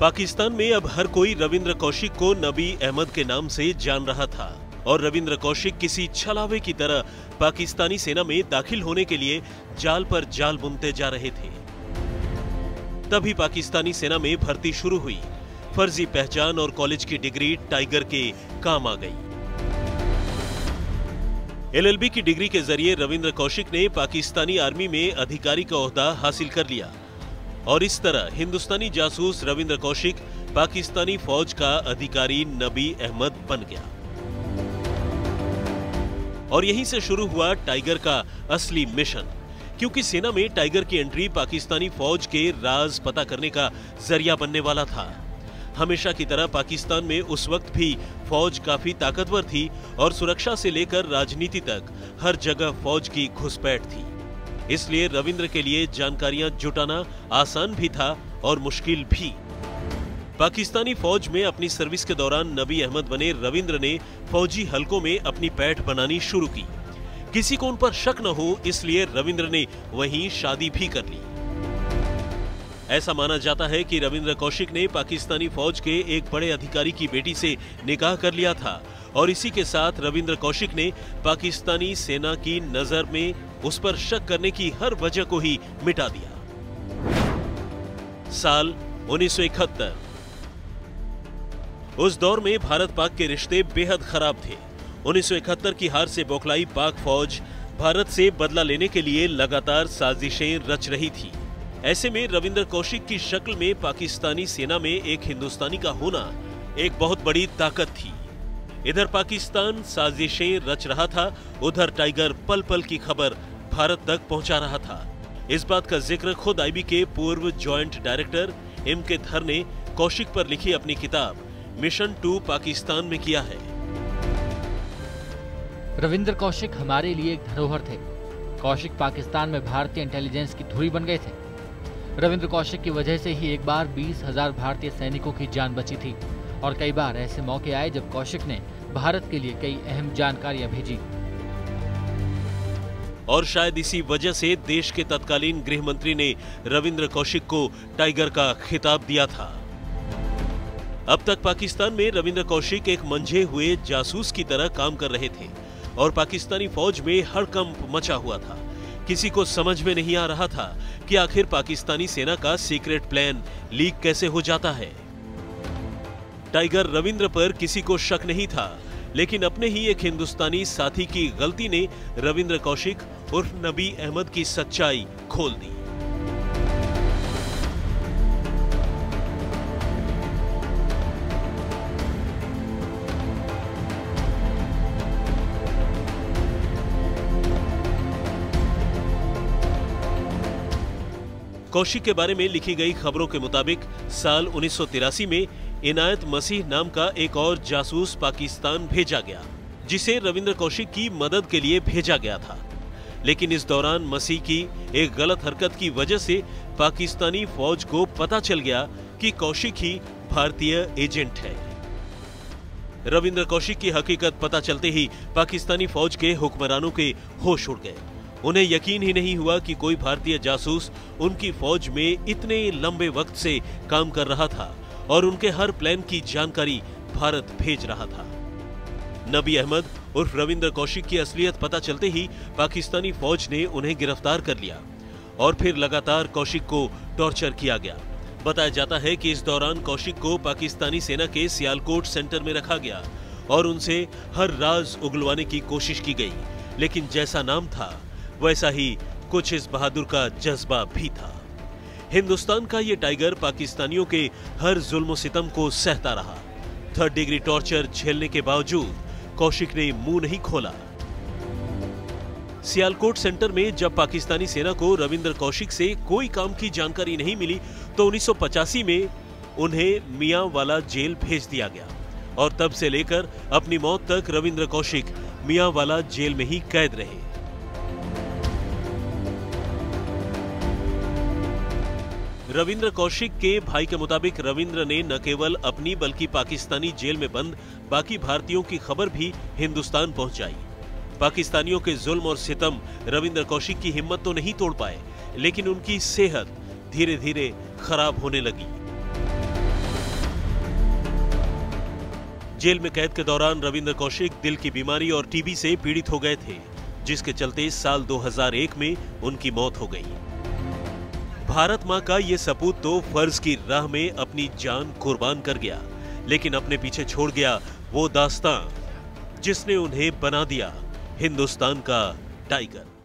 पाकिस्तान में अब हर कोई रविंद्र कौशिक को नबी अहमद के नाम से जान रहा था और रविंद्र कौशिक किसी छलावे की तरह पाकिस्तानी सेना में दाखिल होने के लिए जाल पर जाल बुनते जा रहे थे। तभी पाकिस्तानी सेना में भर्ती शुरू हुई। फर्जी पहचान और कॉलेज की डिग्री टाइगर के काम आ गई। एलएलबी की डिग्री के जरिए रविंद्र कौशिक ने पाकिस्तानी आर्मी में अधिकारी का ओहदा हासिल कर लिया और इस तरह हिंदुस्तानी जासूस रविंद्र कौशिक पाकिस्तानी फौज का अधिकारी नबी अहमद बन गया। और यहीं से शुरू हुआ टाइगर का असली मिशन, क्योंकि सेना में टाइगर की एंट्री पाकिस्तानी फौज के राज पता करने का जरिया बनने वाला था। हमेशा की तरह पाकिस्तान में उस वक्त भी फौज काफी ताकतवर थी और सुरक्षा से लेकर राजनीति तक हर जगह फौज की घुसपैठ थी। इसलिए रविंद्र के लिए जानकारियां जुटाना आसान भी था और मुश्किल भी। पाकिस्तानी फौज में अपनी सर्विस के दौरान नबी अहमद बने रविंद्र ने फौजी हलकों में अपनी पैठ बनानी शुरू की। किसी को उन पर शक न हो, इसलिए रविंद्र ने वहीं शादी भी कर ली। ऐसा माना जाता है कि रविंद्र कौशिक ने पाकिस्तानी फौज के एक बड़े अधिकारी की बेटी से निकाह कर लिया था और इसी के साथ रविंद्र कौशिक ने पाकिस्तानी सेना की नजर में उस पर शक करने की हर वजह को ही मिटा दिया। साल 1971। उस दौर में भारत पाक के रिश्ते बेहद खराब थे। 1971 की हार से बौखलाई पाक फौज भारत से बदला लेने के लिए लगातार साजिशें रच रही थी। ऐसे में रविंद्र कौशिक की शक्ल में पाकिस्तानी सेना में एक हिंदुस्तानी का होना एक बहुत बड़ी ताकत थी। इधर पाकिस्तान साजिशें रच रहा था, उधर टाइगर पल पल की खबर भारत तक पहुंचा रहा था। इस बात का जिक्र खुद आईबी के पूर्व जॉइंट डायरेक्टर एम.के. धर ने कौशिक पर लिखी अपनी किताब मिशन टू पाकिस्तान में किया है। रविंद्र कौशिक हमारे लिए एक धरोहर थे। कौशिक पाकिस्तान में भारतीय इंटेलिजेंस की धुरी बन गए थे। रविंद्र कौशिक की वजह से ही एक बार 20,000 भारतीय सैनिकों की जान बची थी और कई बार ऐसे मौके आए जब कौशिक ने भारत के लिए कई अहम जानकारियां भेजी। और शायद इसी वजह से देश के तत्कालीन गृह मंत्री ने रविंद्र कौशिक को टाइगर का खिताब दिया था। अब तक पाकिस्तान में रविंद्र कौशिक एक मंझे हुए जासूस की तरह काम कर रहे थे और पाकिस्तानी फौज में हड़कंप मचा हुआ था। किसी को समझ में नहीं आ रहा था कि आखिर पाकिस्तानी सेना का सीक्रेट प्लान लीक कैसे हो जाता है। टाइगर रविंद्र पर किसी को शक नहीं था, लेकिन अपने ही एक हिंदुस्तानी साथी की गलती ने रविंद्र कौशिक उर्फ नबी अहमद की सच्चाई खोल दी। कौशिक के बारे में लिखी गई खबरों के मुताबिक साल 1983 में इनायत मसीह नाम का एक और जासूस पाकिस्तान भेजा गया, जिसे रविंद्र कौशिक की मदद के लिए भेजा गया था। लेकिन इस दौरान मसीह की एक गलत हरकत की वजह से पाकिस्तानी फौज को पता चल गया कि कौशिक ही भारतीय एजेंट है। रविंद्र कौशिक की हकीकत पता चलते ही पाकिस्तानी फौज के हुक्मरानों के होश उड़ गए। उन्हें यकीन ही नहीं हुआ कि कोई भारतीय जासूस उनकी फौज में इतने लंबे वक्त से काम कर रहा था और उनके हर प्लान की जानकारी भारत भेज रहा था। नबी अहमद उर्फ रविंद्र कौशिक की असलियत पता चलते ही पाकिस्तानी फौज ने उन्हें गिरफ्तार कर लिया और फिर लगातार कौशिक को टॉर्चर किया गया। बताया जाता है कि इस दौरान कौशिक को पाकिस्तानी सेना के सियालकोट सेंटर में रखा गया और उनसे हर राज उगलवाने की कोशिश की गई, लेकिन जैसा नाम था वैसा ही कुछ इस बहादुर का जज्बा भी था। हिंदुस्तान का ये टाइगर पाकिस्तानियों के हर जुल्म सितम को सहता रहा। 3rd डिग्री टॉर्चर झेलने के बावजूद कौशिक ने मुंह नहीं खोला। सियालकोट सेंटर में जब पाकिस्तानी सेना को रविंद्र कौशिक से कोई काम की जानकारी नहीं मिली तो 1985 में उन्हें मियांवाला जेल भेज दिया गया और तब से लेकर अपनी मौत तक रविंद्र कौशिक मियांवाला जेल में ही कैद रहे। रविंद्र कौशिक के भाई के मुताबिक रविंद्र ने न केवल अपनी बल्कि पाकिस्तानी जेल में बंद बाकी भारतीयों की खबर भी हिंदुस्तान पहुंचाई। पाकिस्तानियों के जुल्म और सितम रविंद्र कौशिक की हिम्मत तो नहीं तोड़ पाए, लेकिन उनकी सेहत धीरे धीरे खराब होने लगी। जेल में कैद के दौरान रविंद्र कौशिक दिल की बीमारी और टीबी से पीड़ित हो गए थे, जिसके चलते साल 2001 में उनकी मौत हो गई। भारत मां का ये सपूत तो फर्ज की राह में अपनी जान कुर्बान कर गया, लेकिन अपने पीछे छोड़ गया वो दास्तां जिसने उन्हें बना दिया हिंदुस्तान का टाइगर।